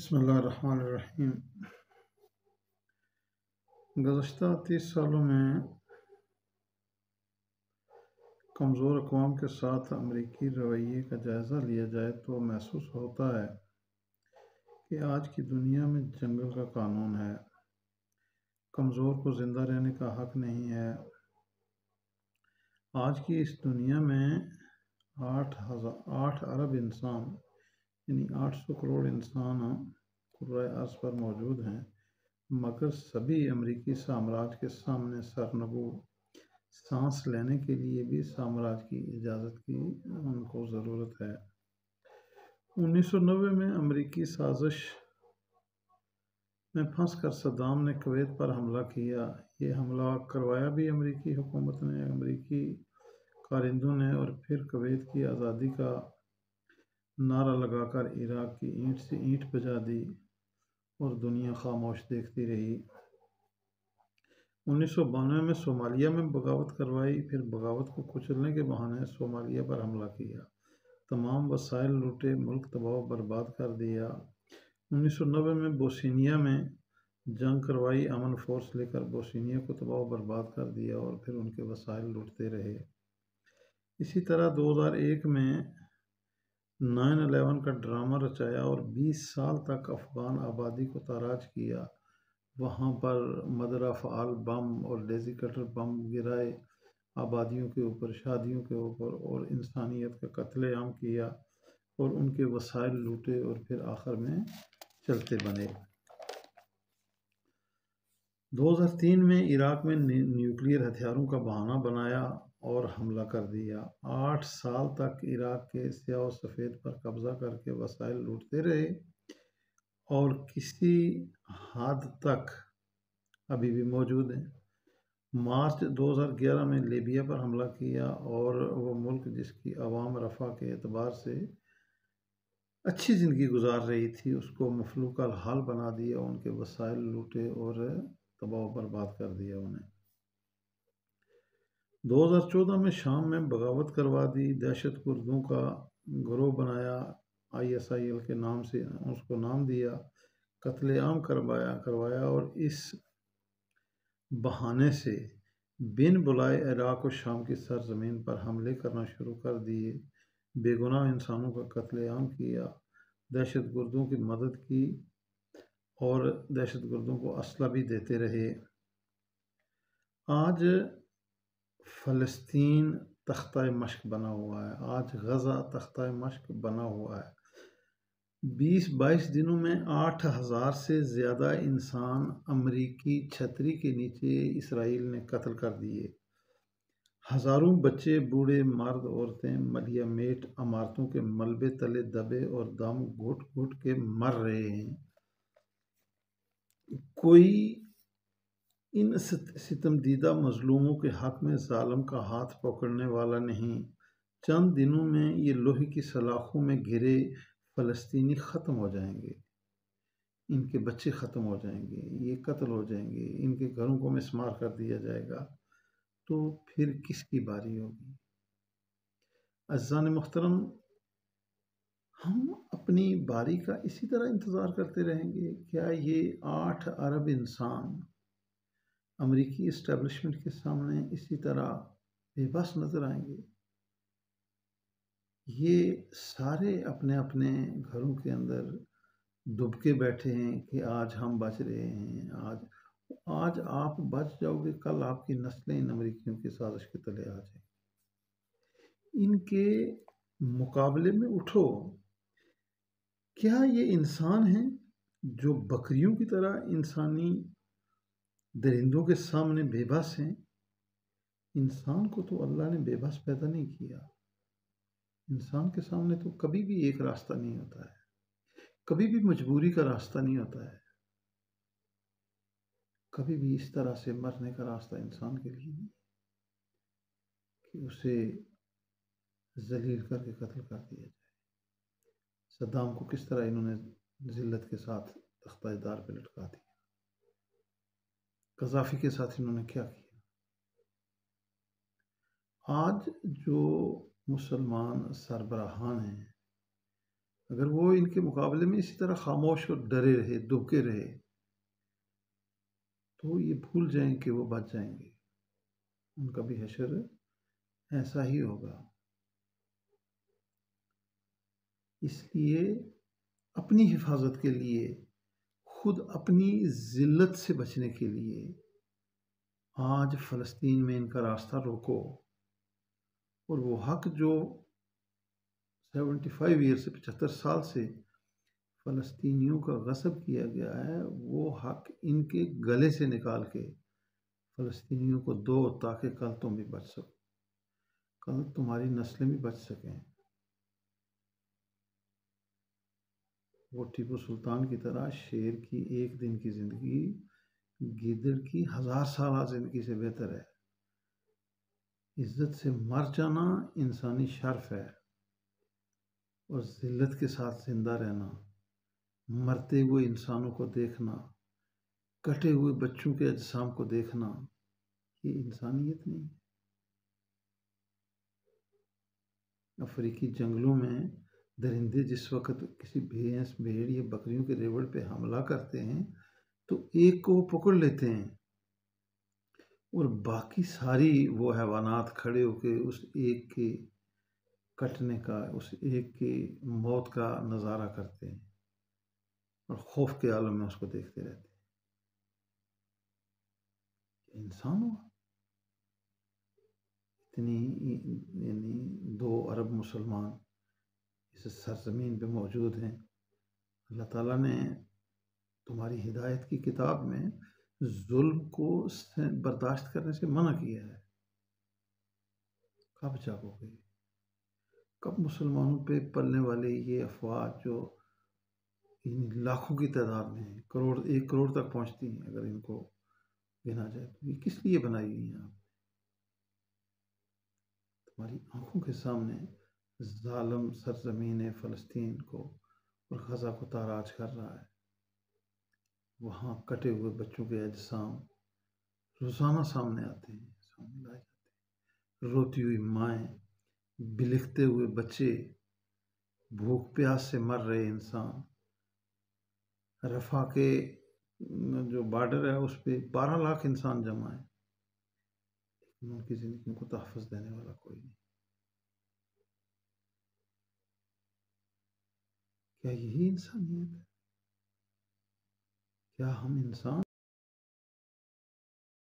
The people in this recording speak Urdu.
بسم اللہ الرحمن الرحیم۔ گزشتہ 30 سالوں میں کمزور اقوام کے ساتھ امریکی رویے کا جائزہ لیا جائے تو محسوس ہوتا ہے کہ آج کی دنیا میں جنگل کا قانون ہے، کمزور کو زندہ رہنے کا حق نہیں ہے۔ آج کی اس دنیا میں 8 ارب انسان یعنی 800 کروڑ انسان کرۂ ارض پر موجود ہیں، مگر سبھی امریکی سامراج کے سامنے سرنگو۔ سانس لینے کے لیے بھی سامراج کی اجازت کی ان کو ضرورت ہے۔ 1990 میں امریکی سازش میں پھنس کر صدام نے کویت پر حملہ کیا۔ یہ حملہ کروایا بھی امریکی حکومت نے، امریکی کارندوں نے، اور پھر کویت کی آزادی کا نعرہ لگا کر عراق کی اینٹ سے اینٹ بجا دی اور دنیا خاموش دیکھتی رہی۔ 1992 میں صومالیہ میں بغاوت کروائی، پھر بغاوت کو کچلنے کے بہانے صومالیہ پر حملہ کیا، تمام وسائل لوٹے، ملک تباہ و برباد کر دیا۔ 1990 میں بوسنیا میں جنگ کروائی، امن فورس لے کر بوسنیا کو تباہ و برباد کر دیا اور پھر ان کے وسائل لوٹتے رہے۔ اسی طرح 2001 میں 9/11 کا ڈرامہ رچایا اور 20 سال تک افغان آبادی کو تاراج کیا۔ وہاں پر مدرہ فعال بم اور ڈیزی کٹر بم گرائے، آبادیوں کے اوپر، شادیوں کے اوپر، اور انسانیت کا قتل عام کیا اور ان کے وسائل لوٹے اور پھر آخر میں چلتے بنے۔ 2003 میں عراق میں نیوکلیئر ہتھیاروں کا بہانہ بنایا اور حملہ کر دیا۔ 8 سال تک عراق کے سیاہ و سفید پر قبضہ کر کے وسائل لوٹتے رہے اور کسی حد تک ابھی بھی موجود ہیں۔ مارچ 2011 میں لیبیا پر حملہ کیا اور وہ ملک جس کی عوام رفاه کے اعتبار سے اچھی زندگی گزار رہی تھی، اس کو مفلوک الحال بنا دیا، ان کے وسائل لوٹے اور تباہ و برباد کر دیا انہیں۔ 2014 میں شام میں بغاوت کروا دی، دہشت گردوں کا گروہ بنایا، ISIL کے نام سے اس کو نام دیا، قتل عام کروایا اور اس بہانے سے بن بلائے عراق و شام کی سرزمین پر حملے کرنا شروع کر دیے، بے گناہ انسانوں کا قتل عام کیا، دہشت گردوں کی مدد کی اور دہشت گردوں کو اسلحہ بھی دیتے رہے۔ آج فلسطین تختہ مشق بنا ہوا ہے، آج غزہ تختہ مشق بنا ہوا ہے۔ 20-22 دنوں میں 8,000 سے زیادہ انسان امریکی چھتری کے نیچے اسرائیل نے قتل کر دیے۔ ہزاروں بچے، بوڑھے، مرد، عورتیں ملیہ میٹ عمارتوں کے ملبے تلے دبے اور دم گھٹ گھٹ کے مر رہے ہیں۔ کوئی ان ستم دیدہ مظلوموں کے حق میں ظالم کا ہاتھ پکڑنے والا نہیں۔ چند دنوں میں یہ لوہے کی سلاخوں میں گھرے فلسطینی ختم ہو جائیں گے، ان کے بچے ختم ہو جائیں گے، یہ قتل ہو جائیں گے، ان کے گھروں کو مسمار کر دیا جائے گا، تو پھر کس کی باری ہوگی؟ عزیزان محترم، ہم اپنی باری کا اسی طرح انتظار کرتے رہیں گے؟ کیا یہ 8 ارب انسان امریکی اسٹیبلشمنٹ کے سامنے اسی طرح بے بس نظر آئیں گے؟ یہ سارے اپنے اپنے گھروں کے اندر دب کے بیٹھے ہیں کہ آج ہم بچ رہے ہیں، آج آپ بچ جاؤ گے، کل آپ کی نسلیں ان امریکیوں کی سازش کے تلے آ جائیں گی۔ ان کے مقابلے میں اٹھو۔ کیا یہ انسان ہیں جو بکریوں کی طرح انسانی درندوں کے سامنے بے بس ہیں؟ انسان کو تو اللہ نے بے بس پیدا نہیں کیا۔ انسان کے سامنے تو کبھی بھی ایک راستہ نہیں ہوتا ہے، کبھی بھی مجبوری کا راستہ نہیں ہوتا ہے، کبھی بھی اس طرح سے مرنے کا راستہ انسان کے لیے نہیں کہ اسے ذلیل کر کے قتل کر دیا جائے۔ صدام کو کس طرح انہوں نے ذلت کے ساتھ تختہ دار پہ لٹکا دیا، قذافی کے ساتھ انہوں نے کیا کیا۔ آج جو مسلمان سربراہان ہیں، اگر وہ ان کے مقابلے میں اسی طرح خاموش اور ڈرے رہے، دبکے رہے، تو یہ بھول جائیں کہ وہ بچ جائیں گے، ان کا بھی حشر ایسا ہی ہوگا۔ اس لیے اپنی حفاظت کے لیے، خود اپنی ذلت سے بچنے کے لیے آج فلسطین میں ان کا راستہ روکو، اور وہ حق جو 75 ایئر سے 75 سال سے فلسطینیوں کا غصب کیا گیا ہے، وہ حق ان کے گلے سے نکال کے فلسطینیوں کو دو، تاکہ کل تم بھی بچ سکو، کل تمہاری نسلیں بھی بچ سکیں۔ وہ ٹیپو سلطان کی طرح شیر کی ایک دن کی زندگی گیدڑ کی 1000 سالہ زندگی سے بہتر ہے۔ عزت سے مر جانا انسانی شرف ہے، اور ذلت کے ساتھ زندہ رہنا، مرتے ہوئے انسانوں کو دیکھنا، کٹے ہوئے بچوں کے اجسام کو دیکھنا، یہ انسانیت نہیں۔ افریقی جنگلوں میں درندے جس وقت کسی بھینس، بھیڑ یا بکریوں کے ریوڑ پہ حملہ کرتے ہیں تو ایک کو وہ پکڑ لیتے ہیں، اور باقی ساری وہ حیوانات کھڑے ہو کے اس ایک کے کٹنے کا، اس ایک کی موت کا نظارہ کرتے ہیں، اور خوف کے عالم میں اس کو دیکھتے رہتے ہیں۔ انسان ہوا اتنی، یعنی 2 ارب مسلمان اس سرزمین پہ موجود ہیں۔ اللہ تعالیٰ نے تمہاری ہدایت کی کتاب میں ظلم کو برداشت کرنے سے منع کیا ہے۔ کب جاگو گے؟ کب مسلمانوں پہ پلنے والے یہ افواج جو لاکھوں کی تعداد میں ہیں، کروڑ، 1 کروڑ تک پہنچتی ہیں اگر ان کو گنا جائے، تو یہ کس لیے بنائی ہوئی ہیں؟ آپ تمہاری آنکھوں کے سامنے ظالم سرزمین فلسطین کو اور غزہ کو تاراج کر رہا ہے۔ وہاں کٹے ہوئے بچوں کے اجسام روزانہ سامنے آتے ہیں، سامنے لائے جاتے ہیں، روتی ہوئی مائیں، بلکتے ہوئے بچے، بھوک پیاس سے مر رہے انسان۔ رفح کے جو بارڈر ہے اس پہ 12 لاکھ انسان جمع ہیں، لیکن ان کی زندگیوں کو تحفظ دینے والا کوئی نہیں۔ کیا یہی انسانیت ہے؟ کیا ہم انسان